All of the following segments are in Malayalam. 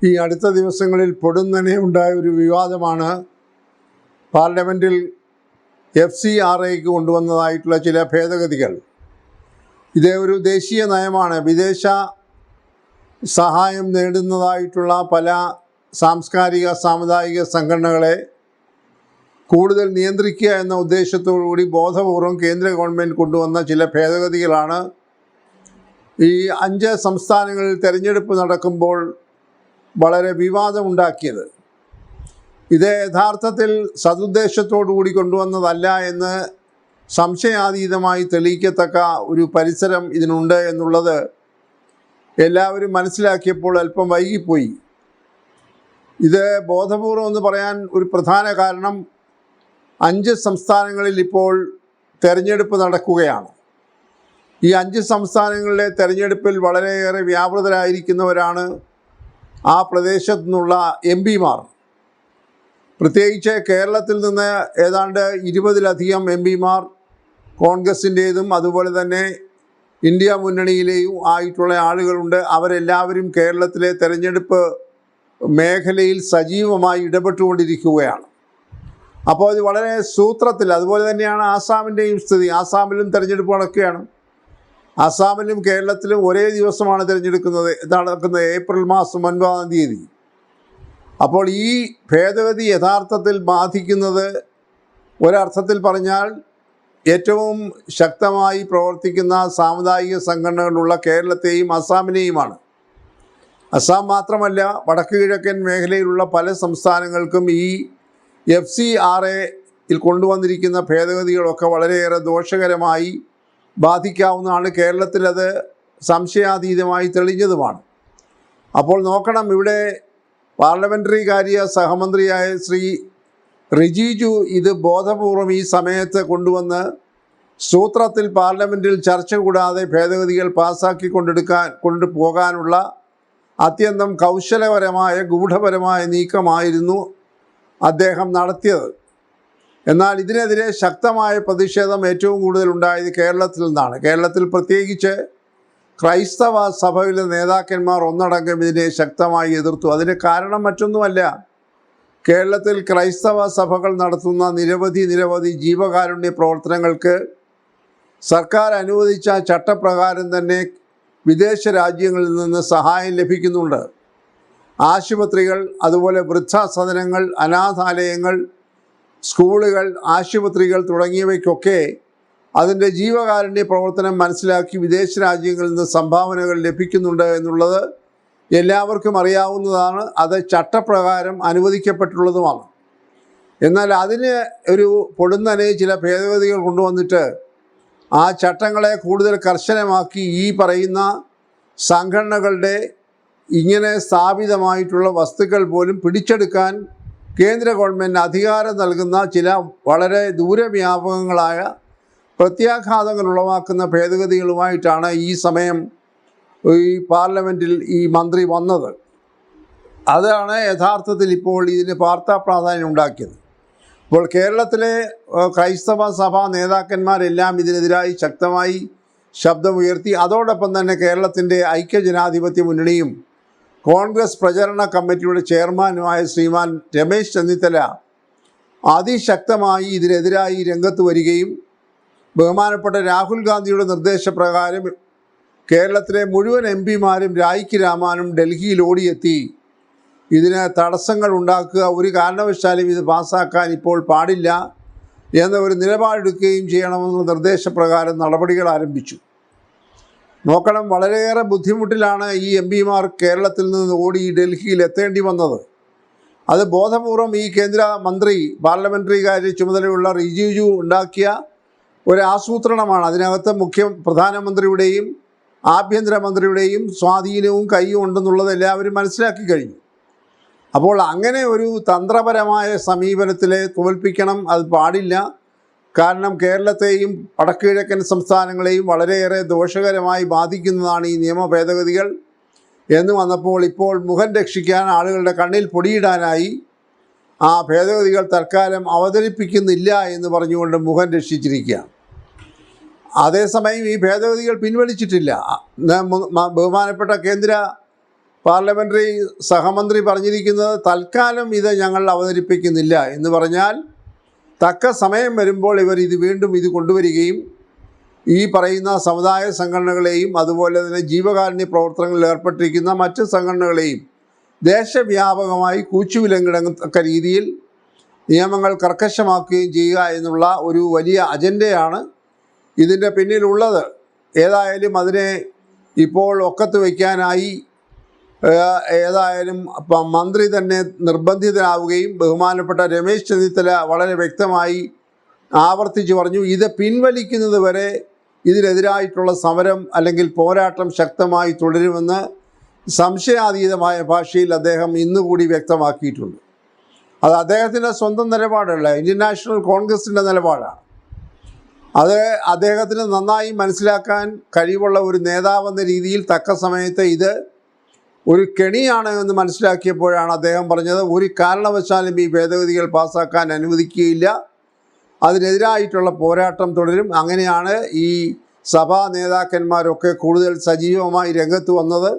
ഈ അടുത്ത ദിവസങ്ങളിൽ പൊടുന്നനെ ഉണ്ടായ ഒരു വിവാദമാണ് പാർലമെൻറ്റിൽ FCRAയ്ക്ക് കൊണ്ടുവന്നതായിട്ടുള്ള ചില ഭേദഗതികൾ. ഇത് ഒരു ദേശീയ നയമാണ്. വിദേശ സഹായം നേടുന്നതായിട്ടുള്ള പല സാംസ്കാരിക സാമുദായിക സംഘടനകളെ കൂടുതൽ നിയന്ത്രിക്കുക എന്ന ഉദ്ദേശത്തോടുകൂടി ബോധപൂർവം കേന്ദ്ര ഗവൺമെൻറ് കൊണ്ടുവന്ന ചില ഭേദഗതികളാണ് ഈ 5 സംസ്ഥാനങ്ങളിൽ തെരഞ്ഞെടുപ്പ് നടക്കുമ്പോൾ വളരെ വിവാദമുണ്ടാക്കിയത്. ഇത് യഥാർത്ഥത്തിൽ സതുദ്ദേശത്തോടുകൂടി കൊണ്ടുവന്നതല്ല എന്ന് സംശയാതീതമായി തെളിയിക്കത്തക്ക ഒരു പരിസരം ഇതിനുണ്ട് എന്നുള്ളത് എല്ലാവരും മനസ്സിലാക്കിയപ്പോൾ അല്പം വൈകിപ്പോയി. ഇത് ബോധപൂർവം എന്ന് പറയാൻ ഒരു പ്രധാന കാരണം 5 സംസ്ഥാനങ്ങളിൽ ഇപ്പോൾ തെരഞ്ഞെടുപ്പ് നടക്കുകയാണ്. ഈ 5 സംസ്ഥാനങ്ങളിലെ തെരഞ്ഞെടുപ്പിൽ വളരെയേറെ വ്യാപൃതരായിരിക്കുന്നവരാണ് ആ പ്രദേശത്തു നിന്നുള്ള MPമാർ. പ്രത്യേകിച്ച് കേരളത്തിൽ നിന്ന് ഏതാണ്ട് 20-ലധികം MPമാർ കോൺഗ്രസിൻ്റേതും അതുപോലെ തന്നെ ഇന്ത്യ മുന്നണിയിലെയും ആയിട്ടുള്ള ആളുകളുണ്ട്. അവരെല്ലാവരും കേരളത്തിലെ തെരഞ്ഞെടുപ്പ് മേഖലയിൽ സജീവമായി ഇടപെട്ടുകൊണ്ടിരിക്കുകയാണ്. അപ്പോൾ ഇത് വളരെ സൂത്രത്തിൽ, അതുപോലെ തന്നെയാണ് ആസാമിൻ്റെയും സ്ഥിതി. ആസാമിലും തെരഞ്ഞെടുപ്പ് നടക്കുകയാണ്. ആസാമിലും കേരളത്തിലും ഒരേ ദിവസമാണ് നടക്കുന്നത്, ഏപ്രിൽ മാസം 9-ാം തീയതി. അപ്പോൾ ഈ ഭേദഗതി യഥാർത്ഥത്തിൽ ബാധിക്കുന്നത് ഒരർത്ഥത്തിൽ പറഞ്ഞാൽ ഏറ്റവും ശക്തമായി പ്രവർത്തിക്കുന്ന സാമുദായിക സംഘടനകളുള്ള കേരളത്തെയും അസാമിനെയുമാണ്. അസാം മാത്രമല്ല, വടക്ക് കിഴക്കൻ മേഖലയിലുള്ള പല സംസ്ഥാനങ്ങൾക്കും ഈ FCRAയിൽ കൊണ്ടുവന്നിരിക്കുന്ന ഭേദഗതികളൊക്കെ വളരെയേറെ ദോഷകരമായി ബാധിക്കാവുന്നതാണ്. കേരളത്തിൽ അത് സംശയാതീതമായി തെളിഞ്ഞതുമാണ്. അപ്പോൾ നോക്കണം, ഇവിടെ പാർലമെൻ്ററി കാര്യ സഹമന്ത്രിയായ ശ്രീ റിജിജു ഇത് ബോധപൂർവം ഈ സമയത്ത് കൊണ്ടുവന്ന് സൂത്രത്തിൽ പാർലമെൻറ്റിൽ ചർച്ച കൂടാതെ ഭേദഗതികൾ പാസ്സാക്കി കൊണ്ടുപോകാനുള്ള അത്യന്തം കൗശലപരമായ ഗൂഢപരമായ നീക്കമായിരുന്നു അദ്ദേഹം നടത്തിയത്. എന്നാൽ ഇതിനെതിരെ ശക്തമായ പ്രതിഷേധം ഏറ്റവും കൂടുതൽ ഉണ്ടായത് കേരളത്തിൽ നിന്നാണ്. കേരളത്തിൽ പ്രത്യേകിച്ച് ക്രൈസ്തവ സഭയിലെ നേതാക്കന്മാർ ഒന്നടങ്കം ഇതിനെ ശക്തമായി എതിർത്തു. അതിന് കാരണം മറ്റൊന്നുമല്ല, കേരളത്തിൽ ക്രൈസ്തവ സഭകൾ നടത്തുന്ന നിരവധി ജീവകാരുണ്യ പ്രവർത്തനങ്ങൾക്ക് സർക്കാർ അനുവദിച്ച ചട്ടപ്രകാരം തന്നെ വിദേശ രാജ്യങ്ങളിൽ നിന്ന് സഹായം ലഭിക്കുന്നുണ്ട്. ആശുപത്രികൾ, അതുപോലെ വൃദ്ധസദനങ്ങൾ, അനാഥാലയങ്ങൾ, സ്കൂളുകൾ, ആശുപത്രികൾ തുടങ്ങിയവയ്ക്കൊക്കെ അതിൻ്റെ ജീവകാരുണ്യ പ്രവർത്തനം മനസ്സിലാക്കി വിദേശ രാജ്യങ്ങളിൽ നിന്ന് സംഭാവനകൾ ലഭിക്കുന്നുണ്ട് എന്നുള്ളത് എല്ലാവർക്കും അറിയാവുന്നതാണ്. അത് ചട്ടപ്രകാരം അനുവദിക്കപ്പെട്ടുള്ളതുമാണ്. എന്നാൽ അതിന് ഒരു പൊടുന്നനെ ചില ഭേദഗതികൾ കൊണ്ടുവന്നിട്ട് ആ ചട്ടങ്ങളെ കൂടുതൽ കർശനമാക്കി ഈ പറയുന്ന സംഘടനകളുടെ ഇങ്ങനെ സ്ഥാപിതമായിട്ടുള്ള വസ്തുക്കൾ പോലും പിടിച്ചെടുക്കാൻ കേന്ദ്ര ഗവൺമെൻറ് അധികാരം നൽകുന്ന ചില വളരെ ദൂരവ്യാപകങ്ങളായ പ്രത്യാഘാതങ്ങൾ ഉളവാക്കുന്ന ഭേദഗതികളുമായിട്ടാണ് ഈ സമയം ഈ പാർലമെൻറ്റിൽ ഈ മന്ത്രി വന്നത്. അതാണ് യഥാർത്ഥത്തിൽ ഇപ്പോൾ ഇതിന് വാർത്താ പ്രാധാന്യം ഉണ്ടാക്കിയത്. ഇപ്പോൾ കേരളത്തിലെ ക്രൈസ്തവ സഭാ നേതാക്കന്മാരെല്ലാം ഇതിനെതിരായി ശക്തമായി ശബ്ദമുയർത്തി. അതോടൊപ്പം തന്നെ കേരളത്തിൻ്റെ ഐക്യജനാധിപത്യ മുന്നണിയും കോൺഗ്രസ് പ്രചരണ കമ്മിറ്റിയുടെ ചെയർമാനുമായ ശ്രീമാൻ രമേശ് ചെന്നിത്തല അതിശക്തമായി ഇതിനെതിരായി രംഗത്ത് വരികയും ബഹുമാനപ്പെട്ട രാഹുൽ ഗാന്ധിയുടെ നിർദ്ദേശപ്രകാരം കേരളത്തിലെ മുഴുവൻ MPമാരും രായ്ക്ക് രാമാനും ഡൽഹിയിൽ ഓടിയെത്തി ഇതിന് തടസ്സങ്ങൾ ഉണ്ടാക്കുക, ഒരു കാരണവശാലും ഇത് പാസ്സാക്കാൻ ഇപ്പോൾ പാടില്ല എന്ന ഒരു നിലപാടെടുക്കുകയും ചെയ്യണമെന്ന നിർദ്ദേശപ്രകാരം നടപടികൾ ആരംഭിച്ചു. നോക്കണം, വളരെയേറെ ബുദ്ധിമുട്ടിലാണ് ഈ MPമാർ കേരളത്തിൽ നിന്ന് ഓടി ഡൽഹിയിൽ എത്തേണ്ടി വന്നത്. അത് ബോധപൂർവം ഈ കേന്ദ്ര മന്ത്രി, പാർലമെൻ്ററി കാര്യ ചുമതലയുള്ള റിജിജു ഉണ്ടാക്കിയ ഒരു ആസൂത്രണമാണ്. അതിനകത്ത് പ്രധാനമന്ത്രിയുടെയും ആഭ്യന്തരമന്ത്രിയുടെയും സ്വാധീനവും കൈയും ഉണ്ടെന്നുള്ളത് എല്ലാവരും മനസ്സിലാക്കി കഴിഞ്ഞു. അപ്പോൾ അങ്ങനെ ഒരു തന്ത്രപരമായ സമീപനത്തിലെ തോൽപ്പിക്കണം, അത് പാടില്ല. കാരണം കേരളത്തെയും വടക്ക് കിഴക്കൻ സംസ്ഥാനങ്ങളെയും വളരെയേറെ ദോഷകരമായി ബാധിക്കുന്നതാണ് ഈ നിയമ ഭേദഗതികൾ എന്ന് വന്നപ്പോൾ ഇപ്പോൾ മുഖം രക്ഷിക്കാൻ, ആളുകളുടെ കണ്ണിൽ പൊടിയിടാനായി ആ ഭേദഗതികൾ തൽക്കാലം അവതരിപ്പിക്കുന്നില്ല എന്ന് പറഞ്ഞുകൊണ്ട് മുഖം രക്ഷിച്ചിരിക്കുകയാണ്. അതേസമയം ഈ ഭേദഗതികൾ പിൻവലിച്ചിട്ടില്ല. ബഹുമാനപ്പെട്ട കേന്ദ്ര പാർലമെൻ്ററി സഹമന്ത്രി പറഞ്ഞിരിക്കുന്നത് തൽക്കാലം ഇത് ഞങ്ങൾ അവതരിപ്പിക്കുന്നില്ല എന്ന് പറഞ്ഞാൽ തക്ക സമയം വരുമ്പോൾ ഇവർ വീണ്ടും ഇത് കൊണ്ടുവരികയും ഈ പറയുന്ന സമുദായ സംഘടനകളെയും അതുപോലെ തന്നെ ജീവകാരുണ്യ പ്രവർത്തനങ്ങളിൽ ഏർപ്പെട്ടിരിക്കുന്ന മറ്റ് സംഘടനകളെയും ദേശവ്യാപകമായി കൂച്ചുവിലങ്ങിടത്തക്ക രീതിയിൽ നിയമങ്ങൾ കർക്കശമാക്കുകയും ചെയ്യുക എന്നുള്ള ഒരു വലിയ അജണ്ടയാണ് ഇതിൻ്റെ പിന്നിലുള്ളത്. ഏതായാലും അതിനെ ഇപ്പോൾ ഒക്കത്ത് വയ്ക്കാനായി ഏതായാലും മന്ത്രി തന്നെ നിർബന്ധിതനാവുകയും ബഹുമാനപ്പെട്ട രമേശ് ചെന്നിത്തല വളരെ വ്യക്തമായി ആവർത്തിച്ച് പറഞ്ഞു, ഇത് പിൻവലിക്കുന്നത് വരെ ഇതിനെതിരായിട്ടുള്ള സമരം അല്ലെങ്കിൽ പോരാട്ടം ശക്തമായി തുടരുമെന്ന് സംശയാതീതമായ ഭാഷയിൽ അദ്ദേഹം ഇന്നുകൂടി വ്യക്തമാക്കിയിട്ടുണ്ട്. അത് അദ്ദേഹത്തിൻ്റെ സ്വന്തം നിലപാടല്ല, ഇന്ത്യൻ നാഷണൽ കോൺഗ്രസിൻ്റെ നിലപാടാണ്. അത് അദ്ദേഹത്തിന് നന്നായി മനസ്സിലാക്കാൻ കഴിവുള്ള ഒരു നേതാവെന്ന രീതിയിൽ തക്ക സമയത്ത് ഇത് ഒരു കെണിയാണ് എന്ന് മനസ്സിലാക്കിയപ്പോഴാണ് അദ്ദേഹം പറഞ്ഞത്, ഒരു കാരണവശാലും ഈ ഭേദഗതികൾ പാസ്സാക്കാൻ അനുവദിക്കുകയില്ല, അതിനെതിരായിട്ടുള്ള പോരാട്ടം തുടരും. അങ്ങനെയാണ് ഈ സഭാ നേതാക്കന്മാരൊക്കെ കൂടുതൽ സജീവമായി രംഗത്ത് വന്നത്.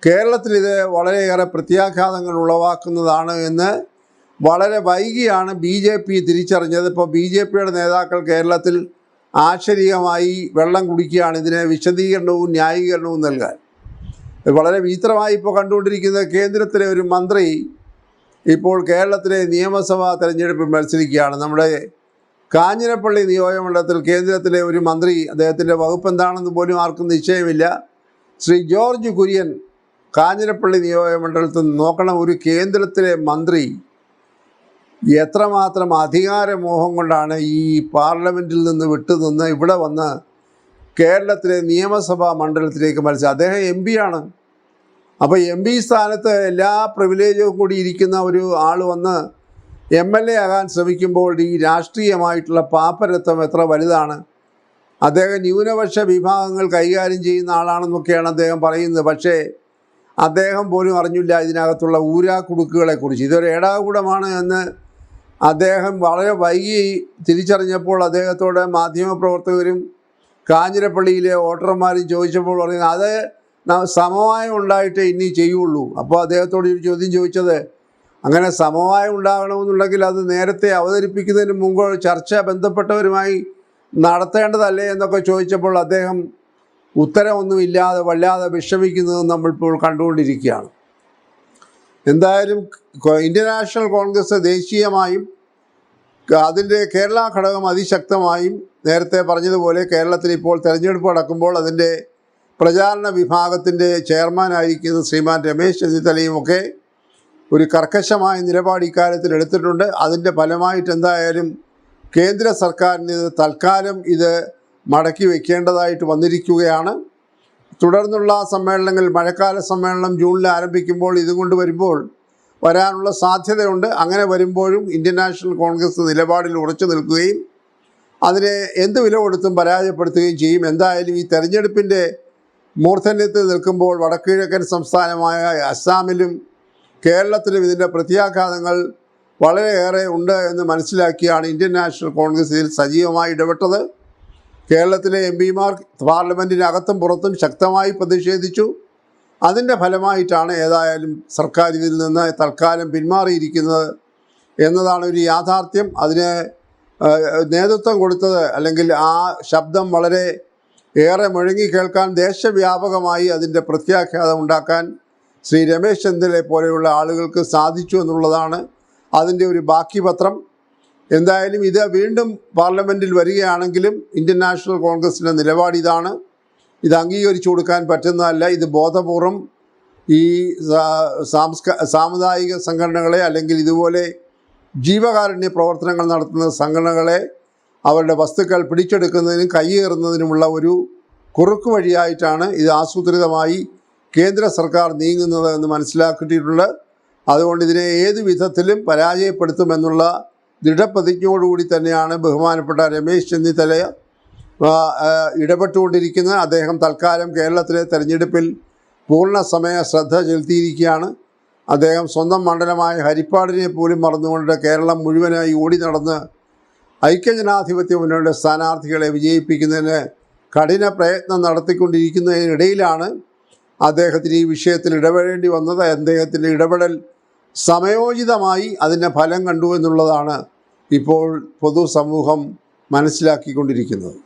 കേരളത്തിൽ ഇത് വളരെയേറെ പ്രത്യാഘാതങ്ങൾ ഉളവാക്കുന്നതാണ് എന്ന് വളരെ വൈകിയാണ് BJP തിരിച്ചറിഞ്ഞത്. ഇപ്പോൾ BJPയുടെ നേതാക്കൾ കേരളത്തിൽ ആശരികമായി വെള്ളം കുടിക്കുകയാണ് ഇതിന് വിശദീകരണവും ന്യായീകരണവും നൽകാൻ. വളരെ വിചിത്രമായി ഇപ്പോൾ കണ്ടുകൊണ്ടിരിക്കുന്നത് കേന്ദ്രത്തിലെ ഒരു മന്ത്രി ഇപ്പോൾ കേരളത്തിലെ നിയമസഭാ തെരഞ്ഞെടുപ്പിൽ മത്സരിക്കുകയാണ്. നമ്മുടെ കാഞ്ഞിരപ്പള്ളി നിയോജകമണ്ഡലത്തിൽ കേന്ദ്രത്തിലെ ഒരു മന്ത്രി, അദ്ദേഹത്തിൻ്റെ വകുപ്പ് എന്താണെന്ന് പോലും ആർക്കും നിശ്ചയമില്ല, ശ്രീ ജോർജ് കുര്യൻ കാഞ്ഞിരപ്പള്ളി നിയോജകമണ്ഡലത്തിൽ നോക്കണം. ഒരു കേന്ദ്രത്തിലെ മന്ത്രി എത്രമാത്രം അധികാരമോഹം കൊണ്ടാണ് ഈ പാർലമെൻറ്റിൽ നിന്ന് വിട്ടുനിന്ന് ഇവിടെ വന്ന് കേരളത്തിലെ നിയമസഭാ മണ്ഡലത്തിലേക്ക് മത്സരം. അദ്ദേഹം MP ആണ്. അപ്പോൾ MP സ്ഥാനത്ത് എല്ലാ പ്രിവിലേജും കൂടി ഇരിക്കുന്ന ഒരു ആൾ വന്ന് MLA ആകാൻ ശ്രമിക്കുമ്പോൾ ഈ രാഷ്ട്രീയമായിട്ടുള്ള പാപ്പരത്വം എത്ര വലുതാണ്. അദ്ദേഹം ന്യൂനപക്ഷ വിഭാഗങ്ങൾ കൈകാര്യം ചെയ്യുന്ന ആളാണെന്നൊക്കെയാണ് അദ്ദേഹം പറയുന്നത്. പക്ഷേ അദ്ദേഹം പോലും അറിഞ്ഞില്ല ഇതിനകത്തുള്ള ഊരാക്കുടുക്കുകളെക്കുറിച്ച്. ഇതൊരു ഏടാകൂടമാണ് എന്ന് അദ്ദേഹം വളരെ വൈകി തിരിച്ചറിഞ്ഞപ്പോൾ അദ്ദേഹത്തോട് മാധ്യമപ്രവർത്തകരും കാഞ്ഞിരപ്പള്ളിയിലെ വോട്ടർമാരും ചോദിച്ചപ്പോൾ പറയുന്നത് അത് സമവായം ഉണ്ടായിട്ടേ ഇനി ചെയ്യുള്ളൂ. അപ്പോൾ അദ്ദേഹത്തോട് ഒരു ചോദ്യം ചോദിച്ചത്, അങ്ങനെ സമവായം ഉണ്ടാകണമെന്നുണ്ടെങ്കിൽ അത് നേരത്തെ അവതരിപ്പിക്കുന്നതിന് മുമ്പ് ചർച്ച ബന്ധപ്പെട്ടവരുമായി നടത്തേണ്ടതല്ലേ എന്നൊക്കെ ചോദിച്ചപ്പോൾ അദ്ദേഹം ഉത്തരമൊന്നുമില്ലാതെ വല്ലാതെ വിഷമിക്കുന്നത് നമ്മളിപ്പോൾ കണ്ടുകൊണ്ടിരിക്കുകയാണ്. എന്തായാലും ഇന്ത്യൻ നാഷണൽ കോൺഗ്രസ് ദേശീയമായും അതിൻ്റെ കേരള ഘടകം അതിശക്തമായും നേരത്തെ പറഞ്ഞതുപോലെ കേരളത്തിൽ ഇപ്പോൾ തെരഞ്ഞെടുപ്പ് നടക്കുമ്പോൾ അതിൻ്റെ പ്രചാരണ വിഭാഗത്തിൻ്റെ ചെയർമാനായിരിക്കുന്ന ശ്രീമാൻ രമേശ് ചെന്നിത്തലയുമൊക്കെ ഒരു കർക്കശമായ നിലപാട് ഇക്കാര്യത്തിൽ എടുത്തിട്ടുണ്ട്. അതിൻ്റെ ഫലമായിട്ട് എന്തായാലും കേന്ദ്ര സർക്കാരിന് തൽക്കാലം ഇത് മടക്കി വയ്ക്കേണ്ടതായിട്ട് വന്നിരിക്കുകയാണ്. തുടർന്നുള്ള സമ്മേളനങ്ങൾ, മഴക്കാല സമ്മേളനം ജൂണിൽ ആരംഭിക്കുമ്പോൾ ഇതുകൊണ്ട് വരുമ്പോൾ വരാനുള്ള സാധ്യതയുണ്ട്. അങ്ങനെ വരുമ്പോഴും ഇന്ത്യൻ നാഷണൽ കോൺഗ്രസ് നിലപാടിൽ ഉറച്ചു നിൽക്കുകയും അതിനെ എന്ത് വില കൊടുത്തും പരാജയപ്പെടുത്തുകയും ചെയ്യും. എന്തായാലും ഈ തെരഞ്ഞെടുപ്പിൻ്റെ മൂർധന്യത്തിൽ നിൽക്കുമ്പോൾ വടക്കുകിഴക്കൻ സംസ്ഥാനമായ അസ്സാമിലും കേരളത്തിലും ഇതിൻ്റെ പ്രത്യാഘാതങ്ങൾ വളരെയേറെ ഉണ്ട് എന്ന് മനസ്സിലാക്കിയാണ് ഇന്ത്യൻ നാഷണൽ കോൺഗ്രസ് ഇതിൽ സജീവമായി ഇടപെട്ടത്. കേരളത്തിലെ MP-മാർ പാർലമെൻറ്റിനകത്തും പുറത്തും ശക്തമായി പ്രതിഷേധിച്ചു. അതിൻ്റെ ഫലമായിട്ടാണ് ഏതായാലും സർക്കാർ ഇതിൽ നിന്ന് തൽക്കാലം പിന്മാറിയിരിക്കുന്നത് എന്നതാണ് ഒരു യാഥാർത്ഥ്യം. അതിന് നേതൃത്വം കൊടുത്തത്, അല്ലെങ്കിൽ ആ ശബ്ദം വളരെ ഏറെ മുഴങ്ങി കേൾക്കാൻ ദേശവ്യാപകമായി അതിൻ്റെ പ്രത്യാഘാതം ഉണ്ടാക്കാൻ ശ്രീ രമേശ് ചെന്നിത്തലയെ പോലെയുള്ള ആളുകൾക്ക് സാധിച്ചു എന്നുള്ളതാണ് അതിൻ്റെ ഒരു ബാക്കി പത്രം. എന്തായാലും ഇത് വീണ്ടും പാർലമെൻറ്റിൽ വരികയാണെങ്കിലും ഇന്ത്യൻ നാഷണൽ കോൺഗ്രസിൻ്റെ നിലപാട് ഇതാണ്. ഇത് അംഗീകരിച്ചു കൊടുക്കാൻ പറ്റുന്നതല്ല. ഇത് ബോധപൂർവം ഈ സാമുദായിക സംഘടനകളെ അല്ലെങ്കിൽ ഇതുപോലെ ജീവകാരുണ്യ പ്രവർത്തനങ്ങൾ നടത്തുന്ന സംഘടനകളെ അവരുടെ വസ്തുക്കൾ പിടിച്ചെടുക്കുന്നതിനും കയ്യേറുന്നതിനുമുള്ള ഒരു കുറുക്ക് വഴിയായിട്ടാണ് ഇത് ആസൂത്രിതമായി കേന്ദ്ര സർക്കാർ നീങ്ങുന്നത് എന്ന് മനസ്സിലാക്കിയിട്ടുണ്ട്. അതുകൊണ്ട് ഇതിനെ ഏത് വിധത്തിലും പരാജയപ്പെടുത്തുമെന്നുള്ള ദൃഢപ്രതിജ്ഞയോടുകൂടി തന്നെയാണ് ബഹുമാനപ്പെട്ട രമേശ് ചെന്നിത്തല ഇടപെട്ടുകൊണ്ടിരിക്കുന്നത്. അദ്ദേഹം തൽക്കാലം കേരളത്തിലെ തെരഞ്ഞെടുപ്പിൽ പൂർണ്ണ സമയ ശ്രദ്ധ ചെലുത്തിയിരിക്കുകയാണ്. അദ്ദേഹം സ്വന്തം മണ്ഡലമായ ഹരിപ്പാടിനെ പോലും മറന്നുകൊണ്ട് കേരളം മുഴുവനായി ഓടി നടന്ന് ഐക്യജനാധിപത്യ മുന്നണിയുടെ സ്ഥാനാർത്ഥികളെ വിജയിപ്പിക്കുന്നതിന് കഠിന പ്രയത്നം നടത്തിക്കൊണ്ടിരിക്കുന്നതിനിടയിലാണ് അദ്ദേഹത്തിന് ഈ വിഷയത്തിൽ ഇടപെടേണ്ടി വന്നത് അദ്ദേഹത്തിൻ്റെ ഇടപെടൽ സമയോചിതമായി അതിൻ്റെ ഫലം കണ്ടു എന്നുള്ളതാണ് ഇപ്പോൾ പൊതുസമൂഹം മനസ്സിലാക്കിക്കൊണ്ടിരിക്കുന്നത്.